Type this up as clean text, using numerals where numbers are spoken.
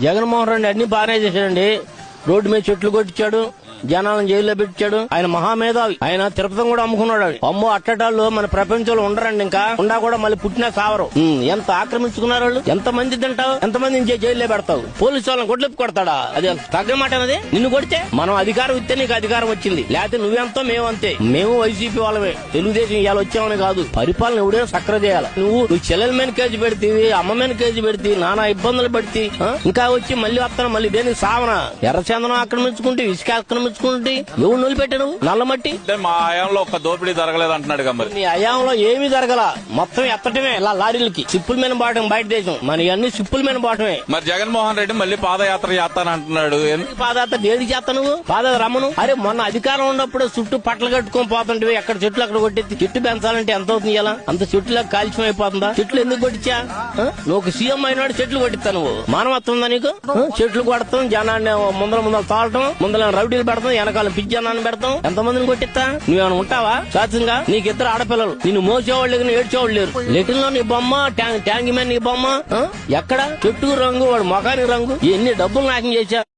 జగన్మోహన్ రెడ్డి అన్ని బాగానే చేశాడండి. రోడ్డు మీద చెట్లు కొట్టించాడు, జనాలను జైల్లో పెట్టించాడు. ఆయన మహామేధావి. ఆయన తిరుపతి కూడా అమ్ముకున్నాడు. అమ్మో అట్టటాళ్ళు మన ప్రపంచంలో ఉండరండి. ఇంకా ఉండా కూడా మళ్ళీ పుట్టినా సావరు. ఎంత ఆక్రమించుకున్నారు వాళ్ళు. ఎంత మంది తింటావు, ఎంత మందిని జైల్లో పెడతావు. పోలీసు వాళ్ళని కొట్లెప్పి కొడతాడా? అది తగ్గ మాట అన్నది. నిన్ను కొడితే మనం అధికారం ఇస్తే నీకు అధికారం వచ్చింది, లేకపోతే నువ్వెంతో మేమంతే. మేము వైసీపీ వాళ్ళమే, తెలుగుదేశం ఇవాళ వచ్చామని కాదు. పరిపాలన ఎవడైనా సక్ర చేయాలి. నువ్వు చెల్లెల మీద కేజీ పెడితే, అమ్మ మీద కేజీ పెడితే, నానా ఇబ్బందులు పెడితే ఇంకా వచ్చి మళ్ళీ వస్తాను. మళ్ళీ దేనికి సావన ఎర్రచందనం ఆక్రమించుకుంటే, ఇసుక ఆక్రమించుకుంటే ఎవరు నిలిపెట్టాను? నల్లమట్టి. మా హయాంలో ఒక దోపిడీ జరగలేదు అంటున్నాడు. మరి నీ హయాంలో ఏమీ జరగల. మొత్తం ఎత్తటమే ఇలా లారీలకి. సిప్పుల మీద బాటం బయట దేశం. మన అన్ని సిప్పుల మీద బాటమే. మరి జగన్మోహన్ రెడ్డి మళ్ళీ పాదయాత్ర చేస్తానంటున్నాడు. పాదయాత్ర దేనికి చేస్తా నువ్వు? పాదయాత్ర రమ్మను. అరే మొన్న అధికారం ఉన్నప్పుడు చుట్టూ పట్టలు కట్టుకొని పోతుంటే ఎక్కడ చెట్లు అక్కడ కొట్టేది. చెట్టు పెంచాలంటే ఎంత అవుతుంది? ఇలా అంత చెట్టులకు కాల్చియం అయిపోతుందా? చెట్లు ఎందుకు కొట్టించా? నువ్వు సీఎం అయినాడు చెట్లు కొట్టిస్తా. నువ్వు మానవత్వం ఉందా నీకు? చెట్లు కొడతాం, జనాన్ని ముందర తాళటం, ముందర రౌడీలు పెడతాం, వెనకాల పిజ్జాన్ని పెడతాం. ఎంతమందిని కొట్టిస్తా? నువ్వేమైనా ఉంటావా? శాశ్వతంగా నీకు ఇద్దరు ఆడపిల్లలు. నిన్ను మోసేవాళ్ళు లేరు, ఏడ్చేవాళ్ళు లేరు. లెటిన్ లో నీ బొమ్మ, ట్యాంక్ మ్యాన్ నీ బొమ్మ. ఎక్కడ చెట్టు రంగు, వాడు మొఖానికి రంగు. ఎన్ని డబ్బులు నాశనం చేశా.